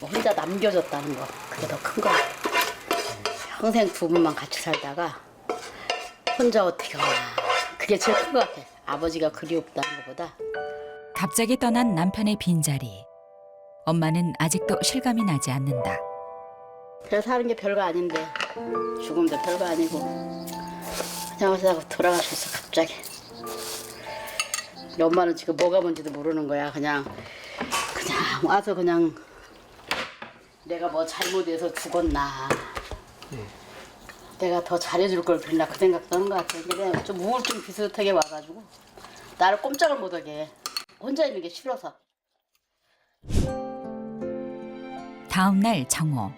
혼자 남겨졌다는 거, 그게 더 큰 거 같아. 평생 두 분만 같이 살다가 혼자 어떻게 하나, 그게 제일 큰 거 같아. 아버지가 그리웠다는 것보다. 갑자기 떠난 남편의 빈자리. 엄마는 아직도 실감이 나지 않는다. 그냥 사는 게 별거 아닌데 죽음도 별거 아니고 그냥 와서 돌아가셨어 갑자기. 우리 엄마는 지금 뭐가 뭔지도 모르는 거야. 그냥 와서 그냥 내가 뭐 잘못해서 죽었나, 내가 더 잘해줄 걸 그랬나, 그 생각도 하는 것 같아. 근데 좀 우울증 비슷하게 와가지고 나를 꼼짝을 못하게 해. 혼자 있는 게 싫어서. 다음 날 정오.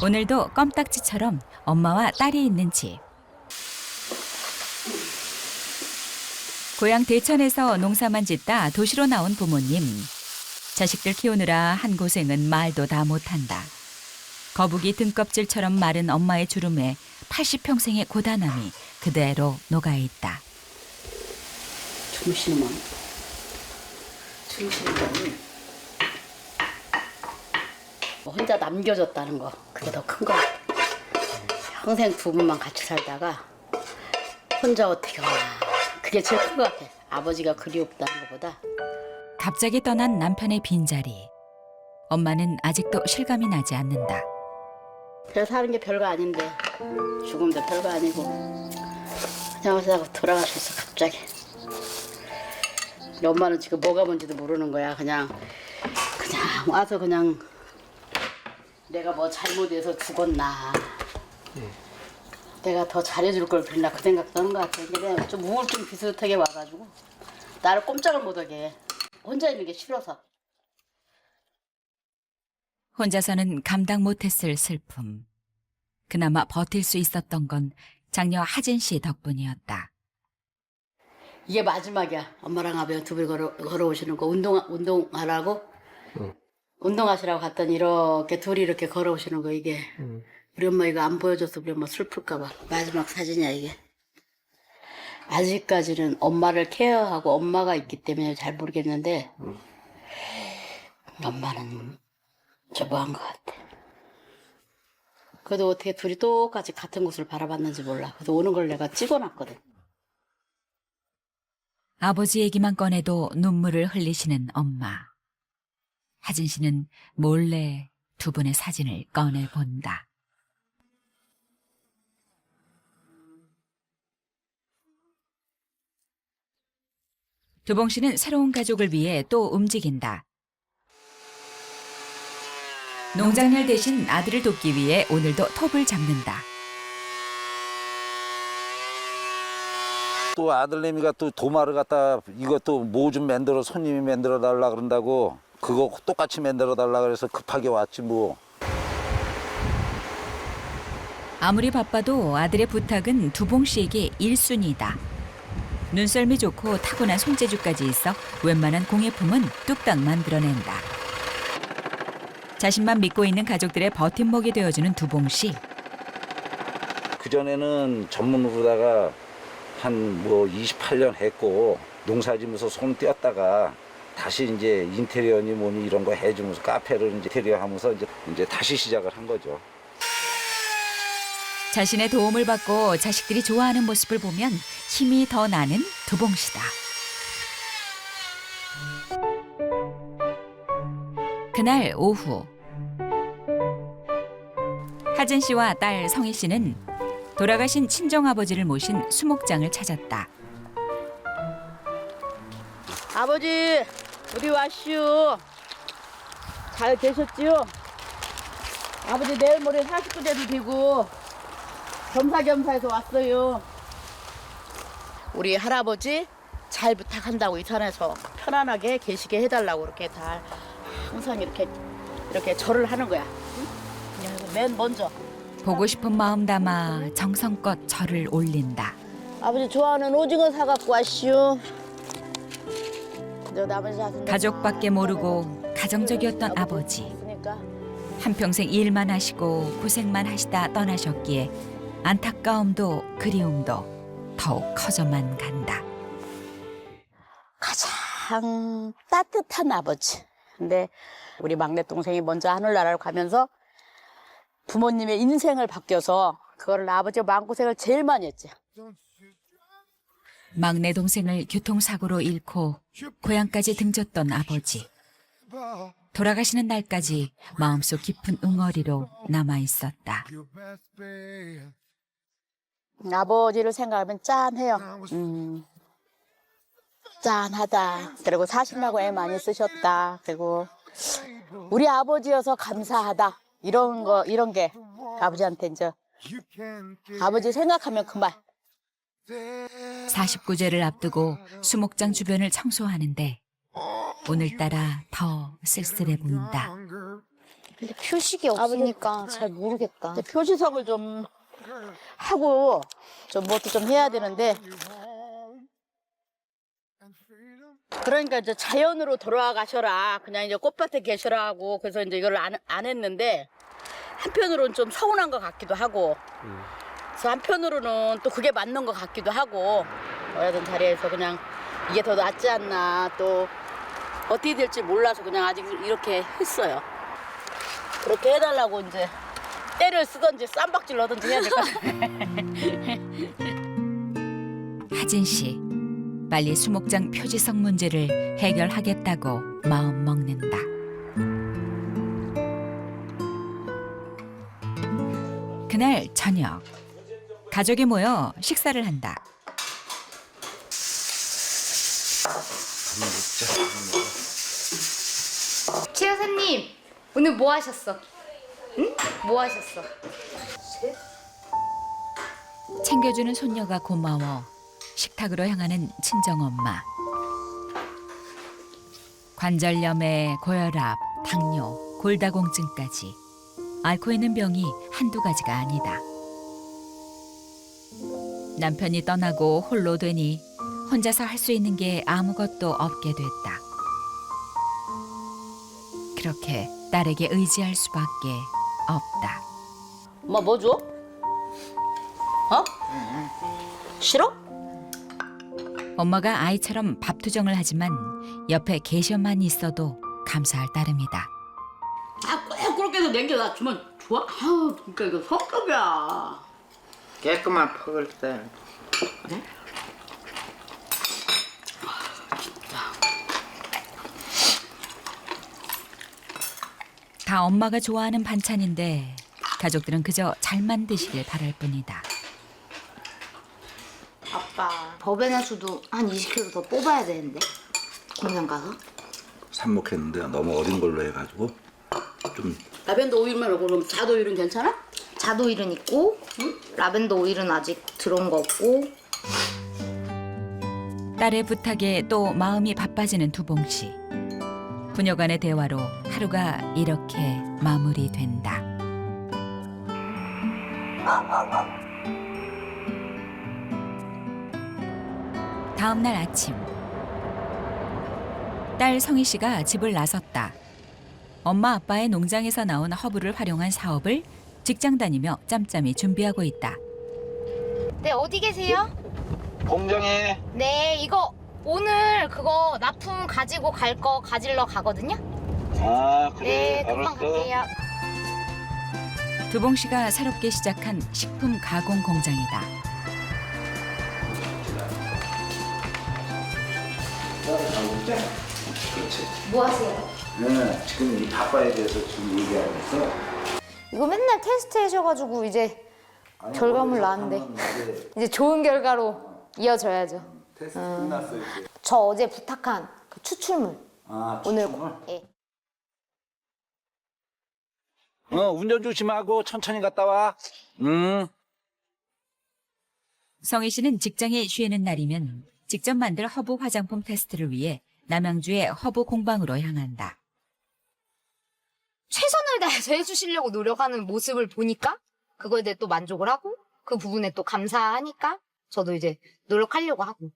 오늘도 껌딱지처럼 엄마와 딸이 있는 집. 고향 대천에서 농사만 짓다 도시로 나온 부모님. 자식들 키우느라 한 고생은 말도 다 못한다. 거북이 등껍질처럼 마른 엄마의 주름에 80평생의 고단함이 그대로 녹아있다. 주무시는 건 혼자 남겨졌다는 거, 그게 더 큰 거 같아. 평생 두 분만 같이 살다가 혼자 어떻게 하나, 그게 제일 큰 거 같아. 아버지가 그리웠다는 것보다. 갑자기 떠난 남편의 빈자리. 엄마는 아직도 실감이 나지 않는다. 그냥 사는 게 별거 아닌데 죽음도 별거 아니고 그냥 와서 돌아가셨어 갑자기. 우리 엄마는 지금 뭐가 뭔지도 모르는 거야. 그냥 와서 그냥 내가 뭐 잘못해서 죽었나, 내가 더 잘해줄 걸 그랬나, 그 생각도 하는 것 같아. 근데 좀 우울증 비슷하게 와가지고 나를 꼼짝을 못하게 해. 혼자 있는 게 싫어서. 혼자서는 감당 못했을 슬픔. 그나마 버틸 수 있었던 건 장녀 하진 씨 덕분이었다. 이게 마지막이야. 엄마랑 아버지 두 분이 걸어오시는 거. 운동하라고? 운동하시라고 갔더니 이렇게 둘이 이렇게 걸어오시는 거. 이게 우리 엄마 이거 안 보여줘서 우리 엄마 슬플까 봐. 마지막 사진이야 이게. 아직까지는 엄마를 케어하고 엄마가 있기 때문에 잘 모르겠는데 엄마는 저뭐한 것 같아. 그래도 어떻게 둘이 똑같이 같은 곳을 바라봤는지 몰라. 그래서 오는 걸 내가 찍어놨거든. 아버지 얘기만 꺼내도 눈물을 흘리시는 엄마. 하진 씨는 몰래 두 분의 사진을 꺼내본다. 두봉 씨는 새로운 가족을 위해 또 움직인다. 농장일 대신 아들을 돕기 위해 오늘도 톱을 잡는다. 또 아들내미가 또 도마를 갖다 이것도 뭐 좀 만들어 손님이 만들어 달라 그런다고 그거 똑같이 만들어 달라 그래서 급하게 왔지 뭐. 아무리 바빠도 아들의 부탁은 두봉 씨에게 1순위다. 눈썰미 좋고 타고난 손재주까지 있어 웬만한 공예품은 뚝딱 만들어낸다. 자신만 믿고 있는 가족들의 버팀목이 되어주는 두봉 씨. 그전에는 전문으로다가 한 뭐 28년 했고 농사지면서 손 떼었다가 다시 이제 인테리어니 뭐니 이런 거 해주면서 카페를 이제 인테리어 하면서 이제 다시 시작을 한 거죠. 자신의 도움을 받고 자식들이 좋아하는 모습을 보면 힘이 더 나는 두봉 씨다. 그날 오후 하진 씨와 딸 성희 씨는 돌아가신 친정아버지를 모신 수목장을 찾았다. 아버지, 우리 왔슈. 잘 계셨지요? 아버지 내일 모레 49대도 되고 겸사겸사해서 왔어요. 우리 할아버지 잘 부탁한다고 이 산에서 편안하게 계시게 해달라고 이렇게 다 항상 이렇게 절을 하는 거야. 응? 그래서 맨 먼저 보고 싶은 마음 담아 정성껏 절을 올린다. 아버지 좋아하는 오징어 사갖고 왔슈. 가족밖에 모르고 가정적이었던 아버지. 한평생 일만 하시고 고생만 하시다 떠나셨기에 안타까움도 그리움도 더욱 커져만 간다. 가자. 참 따뜻한 아버지. 근데 우리 막내 동생이 먼저 하늘나라로 가면서 부모님의 인생을 바뀌어서 그거를 아버지가 마음고생을 제일 많이 했지. 막내 동생을 교통사고로 잃고 고향까지 등졌던 아버지. 돌아가시는 날까지 마음속 깊은 응어리로 남아있었다. 아버지를 생각하면 짠해요. 짠하다. 그리고 사신하고 애 많이 쓰셨다. 그리고 우리 아버지여서 감사하다. 이런 게 아버지한테 이제 아버지 생각하면 그 말. 49제를 앞두고 수목장 주변을 청소하는데 오늘따라 더 쓸쓸해 보인다. 근데 표식이 없으니까 잘 모르겠다. 이제 표시석을 좀 하고 좀 뭐도 좀 해야 되는데 그러니까 이제 자연으로 돌아가셔라. 그냥 이제 꽃밭에 계셔라 하고 그래서 이제 이걸 안 했는데 한편으로는 좀 서운한 것 같기도 하고 그래서 한편으로는 또 그게 맞는 것 같기도 하고 어떤 자리에서 그냥 이게 더 낫지 않나 또 어떻게 될지 몰라서 그냥 아직 이렇게 했어요. 그렇게 해달라고 이제 때를 쓰든지 쌈박질 넣든지 해야 될 것 같아요. 하진 씨, 빨리 수목장 표지석 문제를 해결하겠다고 마음 먹는다. 그날 저녁, 가족이 모여 식사를 한다. 최 여사님, 오늘 뭐 하셨어? 응? 뭐 하셨어? 챙겨주는 손녀가 고마워 식탁으로 향하는 친정엄마. 관절염에 고혈압, 당뇨, 골다공증까지 앓고 있는 병이 한두 가지가 아니다. 남편이 떠나고 홀로 되니 혼자서 할 수 있는 게 아무것도 없게 됐다. 그렇게 딸에게 의지할 수밖에 없다. 엄마 뭐 줘? 어? 싫어? 엄마가 아이처럼 밥투정을 하지만 옆에 계셔만 있어도 감사할 따름이다. 꼭 그렇게 해서 남겨놔주면 좋아? 아우 그러니까 이거 성격이야. 깨끗만 퍽을 때. 그래? 다 엄마가 좋아하는 반찬인데 가족들은 그저 잘만 드시길 바랄 뿐이다. 아빠, 법에나수도 한 20kg 더 뽑아야 되는데. 공장 가서. 삽목했는데 너무 어린 걸로 해가지고 좀 라벤더 오일만 하고 그럼 자도 오일은 괜찮아? 자도 오일은 있고, 라벤더 오일은 아직 들어온 거 없고. 딸의 부탁에 또 마음이 바빠지는 두봉 씨. 부녀간의 대화로 하루가 이렇게 마무리된다. 다음 날 아침, 딸 성희 씨가 집을 나섰다. 엄마 아빠의 농장에서 나온 허브를 활용한 사업을 직장 다니며 짬짬이 준비하고 있다. 네, 어디 계세요? 공장에 네, 이거 오늘 그거 납품 가지고 갈 거 가지러 가거든요. 아 네, 금방 갈게요. 두봉 씨가 새롭게 시작한 식품 가공 공장이다. 그렇지. 뭐 하세요? 네, 지금 이 바빠에 대해서 지금 얘기하고 있어. 이거 맨날 테스트 하셔가지고 이제 결과물 나왔는데 이제 좋은 결과로 이어져야죠. 테스트 끝났어 이제. 저 어제 부탁한 그 추출물 아, 오늘 추첨을? 예. 운전 조심하고 천천히 갔다 와. 성희 씨는 직장에 쉬는 날이면 직접 만들 허브 화장품 테스트를 위해 남양주의 허브 공방으로 향한다. 최선을 다해서 해주시려고 노력하는 모습을 보니까 그거에 대해 또 만족을 하고 그 부분에 또 감사하니까 저도 이제 노력하려고 하고.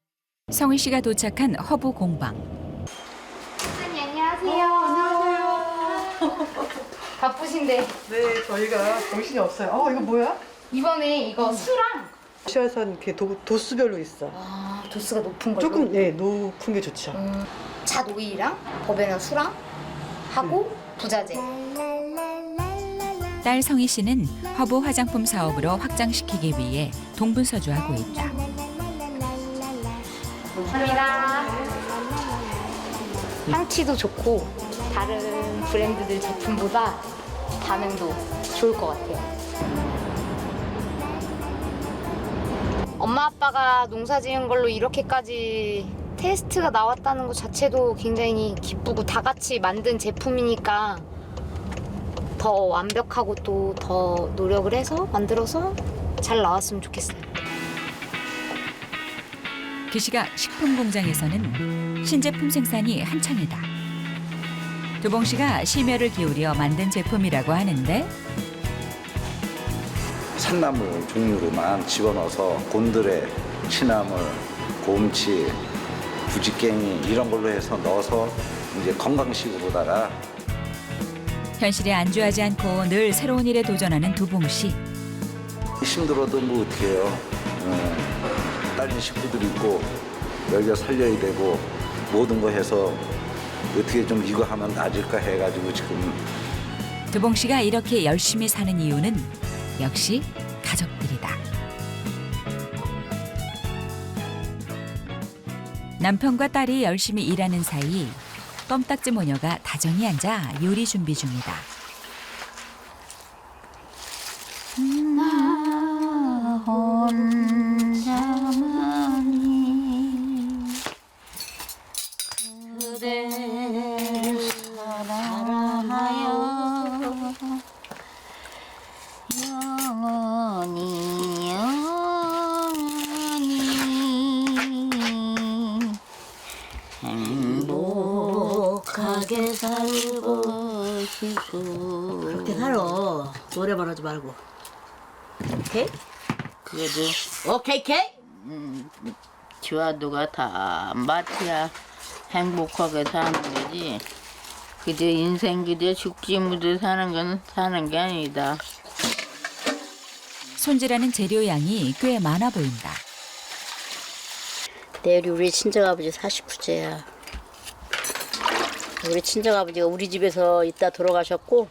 성희 씨가 도착한 허브 공방. 선생님 안녕하세요. 안녕하세요. 바쁘신데 네, 저희가 정신이 없어요. 이거 뭐야? 이번에 이거 수랑 시아산 이렇게 도수별로 있어. 도수가 높은 걸로. 조금 높은 게 좋죠. 잣 오일이랑 버베나 수랑 하고 부자재. 딸 성희 씨는 화보 화장품 사업으로 확장시키기 위해 동분서주하고 있다. 감사합니다. 향치도 좋고 다른 브랜드들 제품보다 반응도 좋을 것 같아요. 엄마 아빠가 농사 지은 걸로 이렇게까지 테스트가 나왔다는 것 자체도 굉장히 기쁘고 다 같이 만든 제품이니까 더 완벽하고 또 더 노력을 해서 만들어서 잘 나왔으면 좋겠어요. 그 시각 식품 공장에서는 신제품 생산이 한창이다. 두봉 씨가 심혈을 기울여 만든 제품이라고 하는데 산나물 종류로만 집어넣어서 곤드레, 취나물, 곰치, 부지깽이 이런 걸로 해서 넣어서 이제 건강식으로다가 현실에 안주하지 않고 늘 새로운 일에 도전하는 두봉 씨. 힘들어도 뭐 어떻게 해요. 딸린 식구들 있고 여기가 살려야 되고 모든 거 해서 어떻게 좀 이거 하면 나아질까 해가지고 지금 두봉 씨가 이렇게 열심히 사는 이유는 역시 가족들이다. 남편과 딸이 열심히 일하는 사이 껌딱지 모녀가 다정히 앉아 요리 준비 중이다. 행복하게 살고 싶고 그렇게 살아. 노래만 하지 말고. 오케이? 그래도 오케이 케이? 지화도가 다 마트야 행복하게 사는 거지. 그저 인생 그저 죽지 무드 사는 건 사는 게 아니다. 손질하는 재료 양이 꽤 많아 보인다. 내일이 우리 친정아버지 49제야. 우리 친정아버지가 우리 집에서 있다 돌아가셨고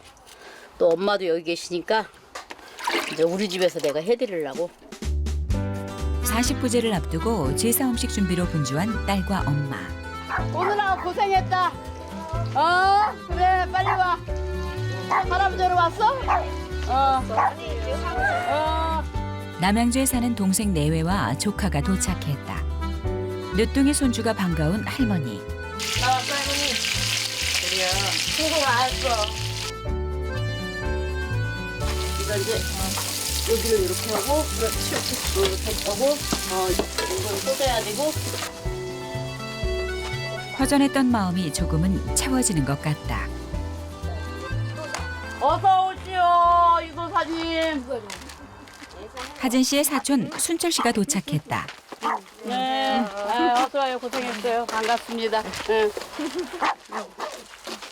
또 엄마도 여기 계시니까 이제 우리 집에서 내가 해드리려고. 40부제를 앞두고 제사 음식 준비로 분주한 딸과 엄마. 오늘아 고생했다. 그래 빨리 와. 할아버지로 왔어? 남양주에 사는 동생 내외와 조카가 도착했다. 늦둥이 손주가 반가운 할머니. 나왔어 할머니. 그래요. 수고 많았어. 이거 이제 여기를 이렇게 하고 그렇지. 이렇게 하고 이걸 꽂아야 되고. 허전했던 마음이 조금은 채워지는 것 같다. 어서 오시오 이도사님. 하진 씨의 사촌 순철 씨가 도착했다. 네, 어서 와요. 고생했어요. 반갑습니다. 네.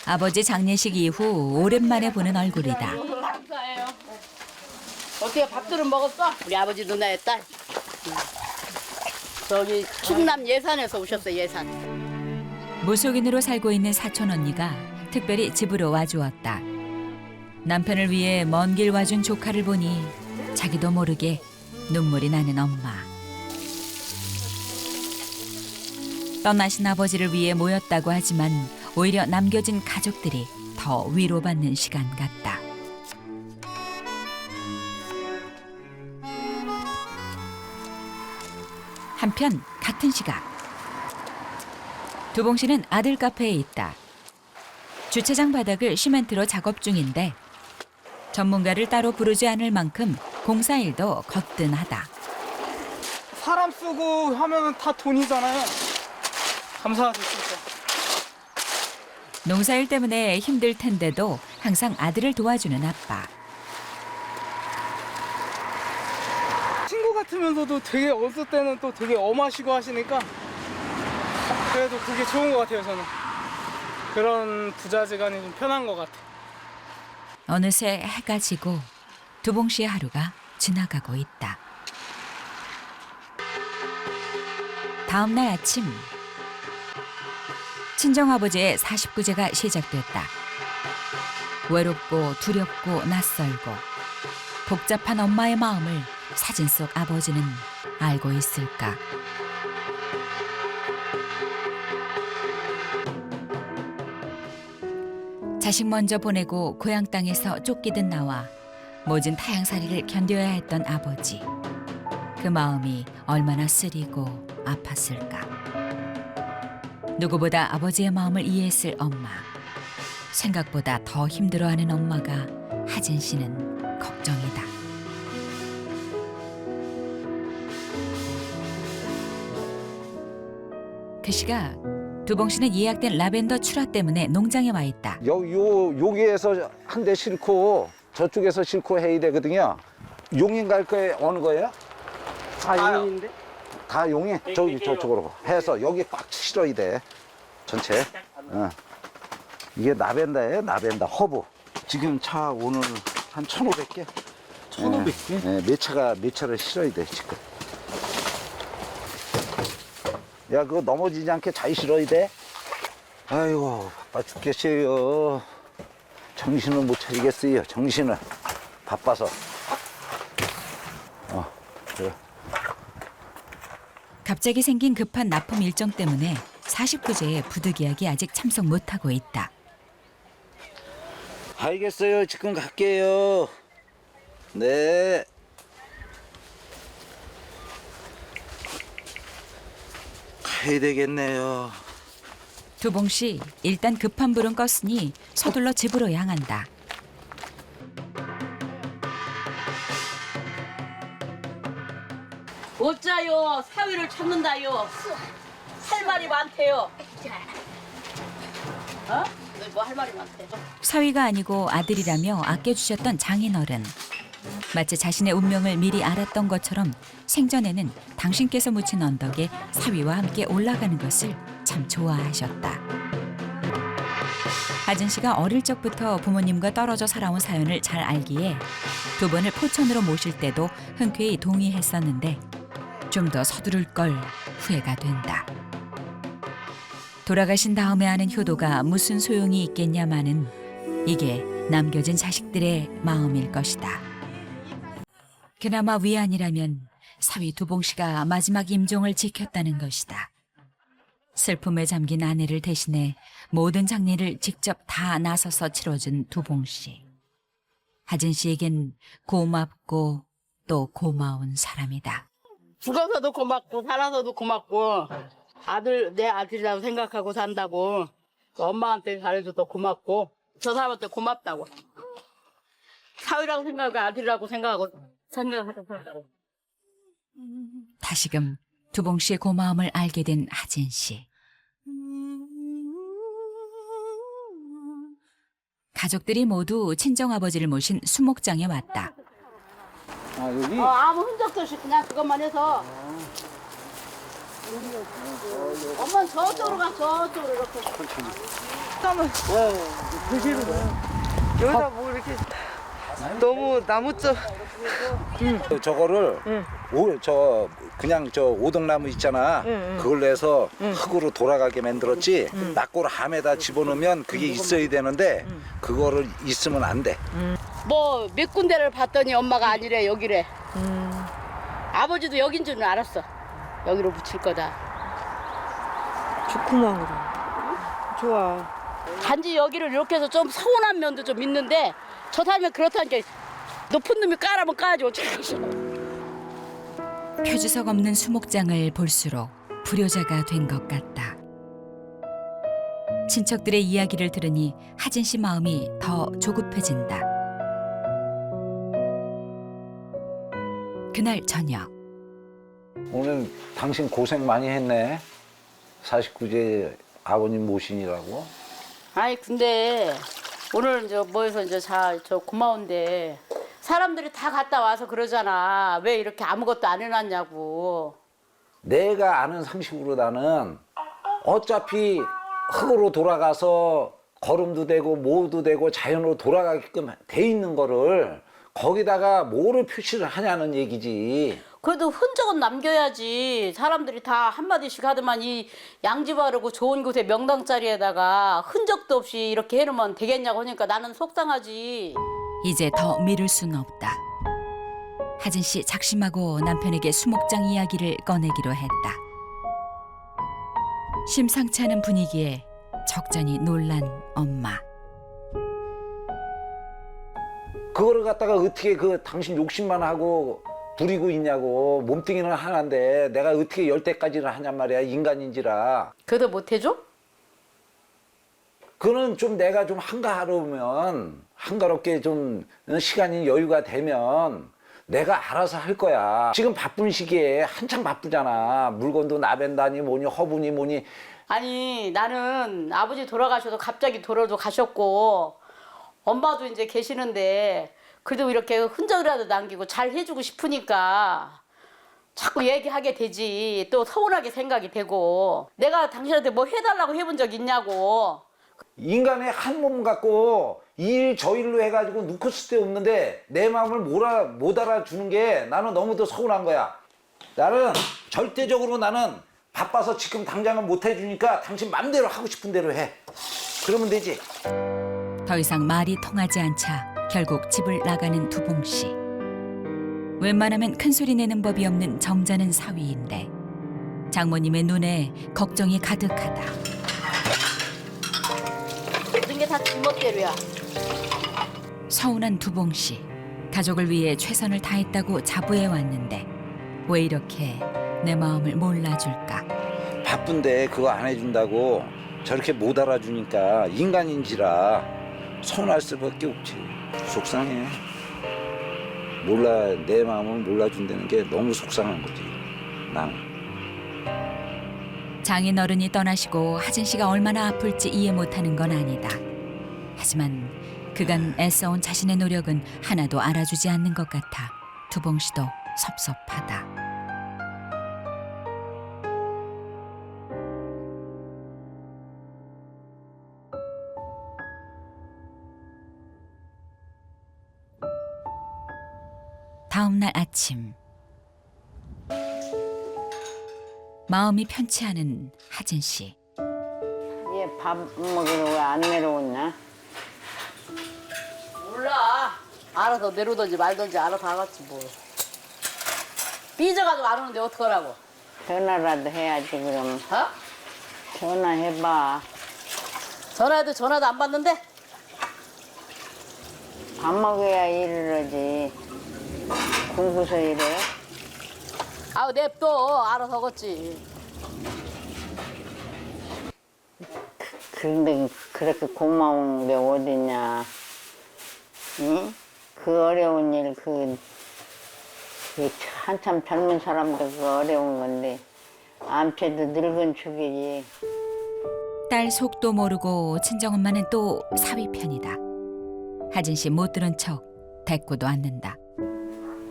아버지 장례식 이후 오랜만에 보는 얼굴이다. 감사해요. 어떻게 밥들은 먹었어? 우리 아버지 누나의 딸. 저기 충남 예산에서 오셨어요. 예산. 무속인으로 살고 있는 사촌 언니가 특별히 집으로 와주었다. 남편을 위해 먼 길 와준 조카를 보니 자기도 모르게 눈물이 나는 엄마. 떠나신 아버지를 위해 모였다고 하지만 오히려 남겨진 가족들이 더 위로받는 시간 같다. 한편 같은 시각 두봉 씨는 아들 카페에 있다. 주차장 바닥을 시멘트로 작업 중인데 전문가를 따로 부르지 않을 만큼 공사일도 거뜬하다. 사람 쓰고 하면은 다 돈이잖아요. 감사하죠, 진짜. 농사일 때문에 힘들 텐데도 항상 아들을 도와주는 아빠. 친구 같으면서도 되게 어떨 때는 또 되게 엄하시고 하시니까 그래도 그게 좋은 것 같아요, 저는. 그런 부자지간이 좀 편한 것 같아요. 어느새 해가 지고 두봉 씨의 하루가 지나가고 있다. 다음 날 아침 친정아버지의 49제가 시작됐다. 외롭고 두렵고 낯설고 복잡한 엄마의 마음을 사진 속 아버지는 알고 있을까? 자식 먼저 보내고 고향 땅에서 쫓기듯 나와 모진 타향살이를 견뎌야 했던 아버지. 그 마음이 얼마나 쓰리고 아팠을까. 누구보다 아버지의 마음을 이해했을 엄마. 생각보다 더 힘들어하는 엄마가 하진 씨는 걱정이다. 그 시각 두봉 씨는 예약된 라벤더 출하 때문에 농장에 와 있다. 여기에서 한 대 싣고 저쪽에서 싣고 해야 되거든요. 용인 갈 거에 어느 거예요? 용인인데? 다 용인? 저기 저쪽으로 해서 여기 꽉 실어야 돼. 전체. 이게 라벤더예요, 라벤더 허브. 지금 차 오늘 한 1,500개? 1,500개? 네, 몇 차를 실어야 돼, 지금. 야, 그거 넘어지지 않게 잘 실어야 돼. 아이고, 바빠 죽겠어요. 정신을 못 차리겠어요, 정신을. 바빠서. 그래. 갑자기 생긴 급한 납품 일정 때문에 49제의 부득이하게 아직 참석 못하고 있다. 알겠어요, 지금 갈게요. 네. 가야 되겠네요. 두봉 씨 일단 급한 불은 껐으니 서둘러 집으로 향한다. 어짜요? 사위를 찾는다요. 할 말이 많대요. 어? 뭐 할 말이 많대. 사위가 아니고 아들이라며 아껴주셨던 장인어른. 마치 자신의 운명을 미리 알았던 것처럼 생전에는 당신께서 묻힌 언덕에 사위와 함께 올라가는 것을 참 좋아하셨다. 하진 씨가 어릴 적부터 부모님과 떨어져 살아온 사연을 잘 알기에 두 번을 포천으로 모실 때도 흔쾌히 동의했었는데 좀 더 서두를 걸 후회가 된다. 돌아가신 다음에 하는 효도가 무슨 소용이 있겠냐마는 이게 남겨진 자식들의 마음일 것이다. 그나마 위안이라면 사위 두봉 씨가 마지막 임종을 지켰다는 것이다. 슬픔에 잠긴 아내를 대신해 모든 장례를 직접 다 나서서 치러준 두봉 씨. 하진 씨에겐 고맙고 또 고마운 사람이다. 죽어서도 고맙고 살아서도 고맙고 내 아들이라고 생각하고 산다고 엄마한테 잘해줘도 고맙고 저 사람한테 고맙다고 사위라고 생각하고 아들이라고 생각하고 산다고. 다시금 두봉 씨의 고마움을 알게 된 하진 씨. 가족들이 모두 친정아버지를 모신 수목장에 왔다. 아, 여기? 아무 흔적도 없이 그냥 그것만 해서 엄마는 저쪽으로 가 저쪽으로 이렇게. 여기다 뭐 이렇게 너무 나무쪽 저거를 그냥 저 오동나무 있잖아. 그걸 내서 흙으로 돌아가게 만들었지. 낙골 함에다 집어넣으면 그게 있어야 되는데 그거를 있으면 안 돼. 뭐 몇 군데를 봤더니 엄마가 아니래 여기래. 아버지도 여긴 줄은 알았어. 여기로 붙일 거다. 좋구만 그래. 좋아. 단지 여기를 이렇게 해서 좀 서운한 면도 좀 있는데 저 사람이 그렇다니까 높은 놈이 까라면 까야지 어쩌겠어. 표주석 없는 수목장을 볼수록 불효자가 된 것 같다. 친척들의 이야기를 들으니 하진 씨 마음이 더 조급해진다. 그날 저녁 오늘 당신 고생 많이 했네. 49제 아버님 모신이라고. 아니 근데 오늘 이제 뭐해서 이제 저 고마운데 사람들이 다 갔다 와서 그러잖아. 왜 이렇게 아무것도 안 해놨냐고. 내가 아는 상식으로 나는 어차피 흙으로 돌아가서 걸음도 되고 뭐도 되고 자연으로 돌아가게끔 돼 있는 거를 거기다가 뭐를 표시를 하냐는 얘기지. 그래도 흔적은 남겨야지. 사람들이 다 한마디씩 하더만 이 양지바르고 좋은 곳에 명당 자리에다가 흔적도 없이 이렇게 해놓으면 되겠냐고 하니까 나는 속상하지. 이제 더 미룰 수는 없다. 하진 씨 작심하고 남편에게 수목장 이야기를 꺼내기로 했다. 심상치 않은 분위기에 적잖이 놀란 엄마. 그거를 갖다가 어떻게 그 당신 욕심만 하고 부리고 있냐고. 몸뚱이는 하나인데 내가 어떻게 10대까지는 하냔 말이야. 인간인지라. 그래도 못 해줘? 그거는 좀 내가 좀 한가하면 한가롭게 좀 시간이 여유가 되면 내가 알아서 할 거야. 지금 바쁜 시기에 한창 바쁘잖아. 물건도 나벤다니 뭐니 허브니 뭐니. 아니 나는 아버지 돌아가셔도 갑자기 돌아도 가셨고 엄마도 이제 계시는데 그래도 이렇게 흔적이라도 남기고 잘 해주고 싶으니까 자꾸 얘기하게 되지. 또 서운하게 생각이 되고 내가 당신한테 뭐 해달라고 해본 적 있냐고. 인간의 한 몸 갖고 이 일 저 일로 해가지고 놓고 쓸 데 없는데 내 마음을 못 알아주는 게 나는 너무도 서운한 거야. 나는 절대적으로 나는 바빠서 지금 당장은 못 해주니까 당신 맘대로 하고 싶은 대로 해. 그러면 되지. 더 이상 말이 통하지 않자 결국 집을 나가는 두봉 씨. 웬만하면 큰 소리 내는 법이 없는 점잖은 사위인데 장모님의 눈에 걱정이 가득하다. 모든 게 다 지멋대로야. 서운한 두봉 씨. 가족을 위해 최선을 다했다고 자부해 왔는데 왜 이렇게 내 마음을 몰라줄까? 바쁜데 그거 안 해준다고 저렇게 못 알아주니까 인간인지라 서운할 수밖에 없지. 속상해. 내 마음을 몰라준다는 게 너무 속상한 거지. 나는. 장인어른이 떠나시고 하진 씨가 얼마나 아플지 이해 못하는 건 아니다. 하지만 그간 애써온 자신의 노력은 하나도 알아주지 않는 것 같아 두봉 씨도 섭섭하다. 다음 날 아침 마음이 편치 않은 하진 씨. 얘 밥 먹으러 왜 안 내려오냐? 몰라. 알아서 내려오든지 말든지 알아서 하겠지 뭐. 삐져가지고 안 오는데 어떡하라고. 전화라도 해야지 그럼. 어? 전화해봐. 전화도 안 받는데? 밥 먹어야 일을 하지. 공부서 일해? 아우 냅둬. 알아서 하겠지. 그런데 그렇게 고마운 게 어딨냐. 응? 그 어려운 일, 그 한참 젊은 사람들 그 어려운 건데 암체도 늙은 축이지. 딸 속도 모르고 친정엄마는 또 사위 편이다. 하진 씨 못 들은 척 대꾸도 않는다.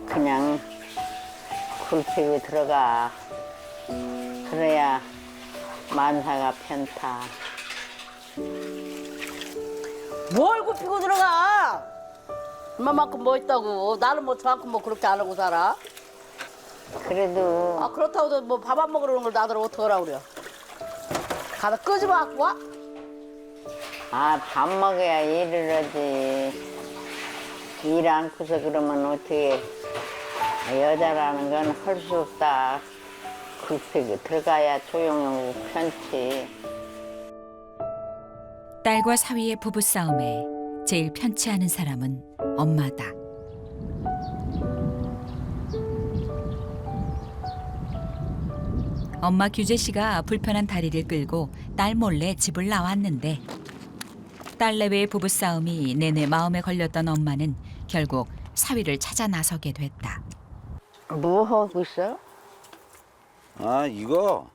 그냥 굴피고 들어가. 그래야 만사가 편타. 뭘 굽히고 들어가? 얼마만큼 뭐 있다고. 나는 뭐 저만큼 뭐 그렇게 안 하고 살아. 그래도 아 그렇다고 뭐 밥 안 먹으러 오는 걸 나더러 어떡하라고 그래. 가다 끄집어 갖고 와? 밥 먹어야 일을 하지. 일 않고서 그러면 어떻게. 여자라는 건 할 수 없다. 굴피고 들어가야 조용하고 편치. 딸과 사위의 부부싸움에 제일 편치 않은 사람은 엄마다. 엄마 규재 씨가 불편한 다리를 끌고 딸 몰래 집을 나왔는데 딸 내외의 부부싸움이 내내 마음에 걸렸던 엄마는 결국 사위를 찾아 나서게 됐다. 뭐 하고 있어? 아 이거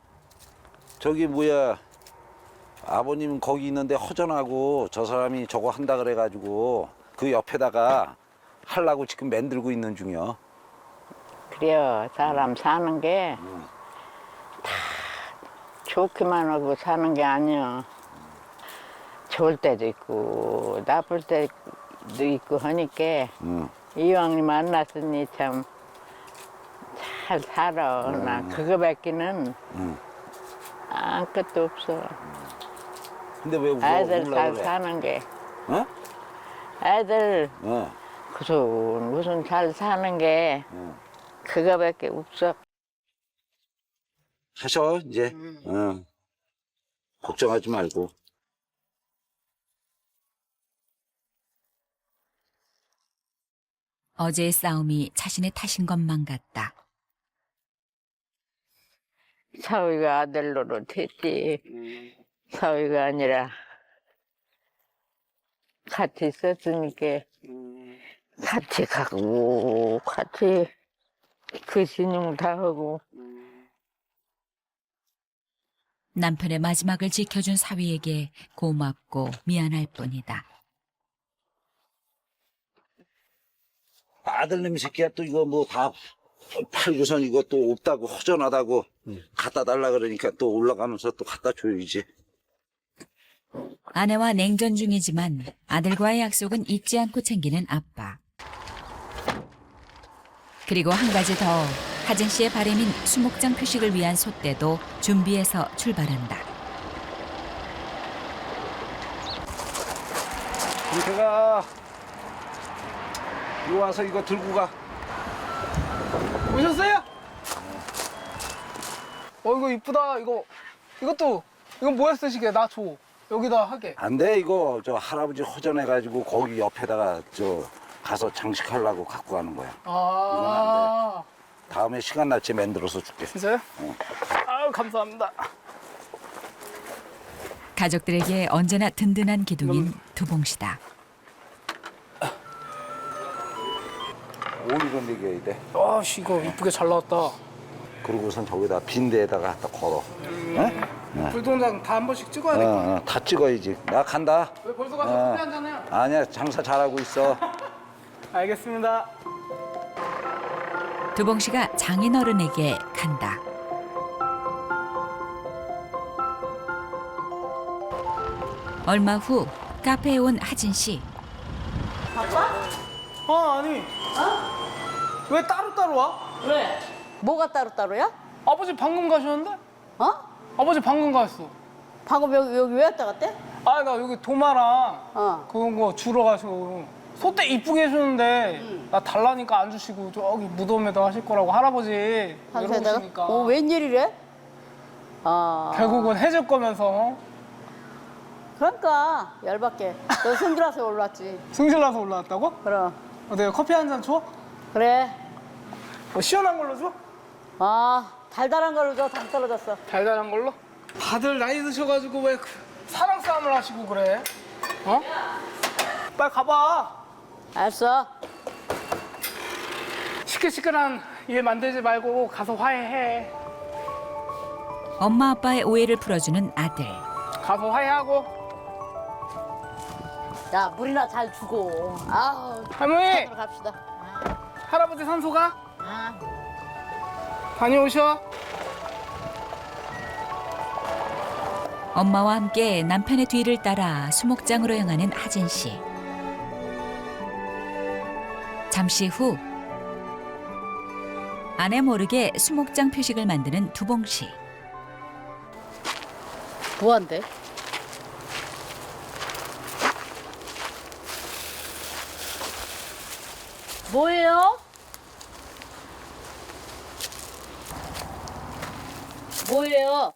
저기 뭐야 아버님 거기 있는데 허전하고 저 사람이 저거 한다 그래가지고 그 옆에다가 하려고 지금 만들고 있는 중이요. 그래요. 사람 사는 게 다 좋기만 하고 사는 게 아니야. 좋을 때도 있고 나쁠 때도 있고 하니까 이왕이 만났으니 참 잘 살아. 나 그거밖에는 응. 아무것도 없어. 근데 왜 애들 울라 잘 그래? 사는 게. 어? 애들 어. 무슨 잘 사는 게 어. 그거밖에 없어. 하셔 이제. 어. 걱정하지 말고. 어제의 싸움이 자신의 탓인 것만 같다. 사위가 아들 노릇했지. 사위가 아니라 같이 있었으니까 같이 가고 같이 그 신용 다 하고. 남편의 마지막을 지켜준 사위에게 고맙고 미안할 뿐이다. 아들놈 새끼야 또 이거 뭐 다 팔고선 이거 또 없다고 허전하다고 갖다 달라 그러니까 또 올라가면서 또 갖다 줘야지. 아내와 냉전 중이지만 아들과의 약속은 잊지 않고 챙기는 아빠. 그리고 한 가지 더, 하진 씨의 바람인 수목장 표식을 위한 솥대도 준비해서 출발한다. 김태가 이거 와서 이거 들고 가. 오셨어요? 이거 이쁘다. 이것도 뭐에 쓰시게? 나 줘. 여기다 하게. 안 돼 이거 저 할아버지 허전해가지고 거기 옆에다가 저 가서 장식하려고 갖고 가는 거야. 아, 다음에 시간 날 때 만들어서 줄게. 진짜요? 아유, 감사합니다. 가족들에게 언제나 든든한 기둥인 두봉씨다. 오리로 먹여야 돼. 아씨, 이거 이쁘게 잘 나왔다. 그러고선 저기다 빈 데에다가 갖다 걸어. 불동장 다 한 번씩 찍어야 될 거 아니야? 다 찍어야지. 나 간다. 왜 벌써 가서 커피 한 잔해요? 아니야 장사 잘하고 있어. 알겠습니다. 두봉씨가 장인어른에게 간다. 얼마 후 카페에 온 하진 씨. 아니. 왜 따로따로 와? 왜? 뭐가 따로따로야? 아버지 방금 가셨는데? 어? 아버지 방금 갔어. 방금 여기 왜 왔다 갔대? 아, 나 여기 도마랑 어. 그런 거 주러 가시고 소떼 이쁘게 해주는데 나 달라니까 안 주시고 저기 무덤에다 하실 거라고 할아버지 한세다가? 이러시니까 웬일이래? 아. 결국은 해줄 거면서 그러니까 열받게. 너 승질나서 올랐지. 승질나서 올라왔다고? 그럼. 내가 커피 한 잔 줘? 그래. 뭐 시원한 걸로 줘? 아, 달달한 걸로 줘. 당 떨어졌어. 달달한 걸로? 다들 나이 드셔가지고 왜 사랑 싸움을 하시고 그래? 어? 빨리 가봐. 알았어. 시끌시끌한 일 만들지 말고 가서 화해해. 엄마 아빠의 오해를 풀어주는 아들. 가서 화해하고. 야, 물이나 잘 주고. 아우. 할머니! 집으로 갑시다. 할아버지 산소가? 아. 다녀오셔. 엄마와 함께 남편의 뒤를 따라 수목장으로 향하는 하진 씨. 잠시 후 아내 모르게 수목장 표식을 만드는 두봉 씨. 뭐한대? 뭐예요? 뭐예요?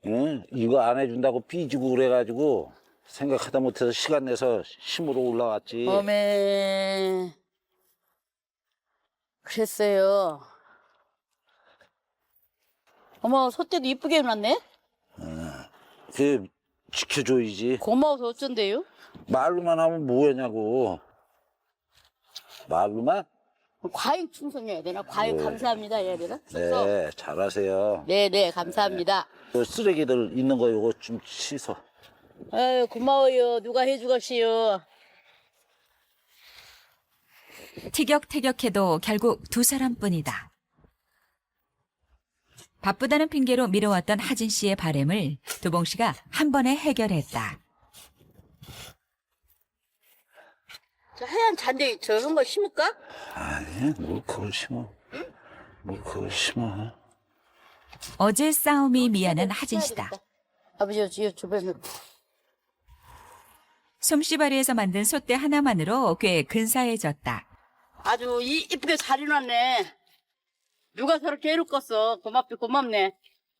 응? 이거 안 해준다고 삐지고 그래가지고 생각하다 못해서 시간 내서 심으러 올라왔지. 어메. 그랬어요. 어머, 소떼도 이쁘게 해놨네? 그 지켜줘야지. 고마워서 어쩐대요? 말로만 하면 뭐하냐고. 말로만? 과잉 충성해야 되나? 과잉 감사합니다 해야 되나? 네, 잘하세요. 네네, 감사합니다. 그 쓰레기들 있는 거 이거 좀 씻어. 아유, 고마워요. 누가 해주겠시요. 티격태격해도 결국 두 사람뿐이다. 바쁘다는 핑계로 미뤄왔던 하진 씨의 바램을 두봉 씨가 한 번에 해결했다. 저 하얀 잔디 저런 거 심을까? 아니, 뭘 그걸 심어. 뭐 그거 심어. 어제 싸움이 미안한 하진 씨다. 아버지 요 주변에 솜씨발이에서 만든 솥대 하나만으로 꽤 근사해졌다. 아주 이쁘게 잘 해놨네. 누가 저렇게 해놓겠어. 고맙네.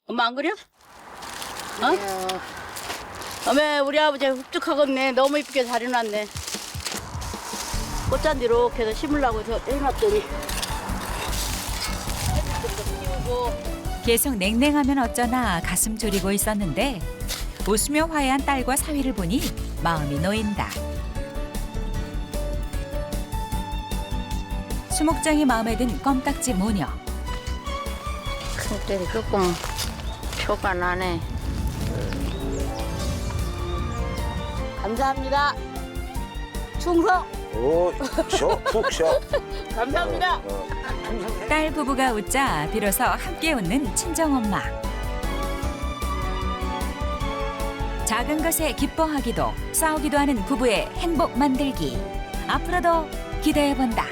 엄마 안 그려? 어? 어메 우리 아버지 흡죽하겠네. 너무 이쁘게 잘 해놨네. 꽃잔디 이렇게 해서 심으려고 해놨더니 계속 냉랭하면 어쩌나 가슴 졸이고 있었는데 웃으며 화해한 딸과 사위를 보니 마음이 놓인다. 수목장이 마음에 든 껌딱지 모녀. 큰딸이 조금 표가 나네. 감사합니다. 충성. 오, 푹 쉬어. 감사합니다. 딸 부부가 웃자 비로소 함께 웃는 친정엄마. 작은 것에 기뻐하기도 싸우기도 하는 부부의 행복 만들기. 앞으로도 기대해본다.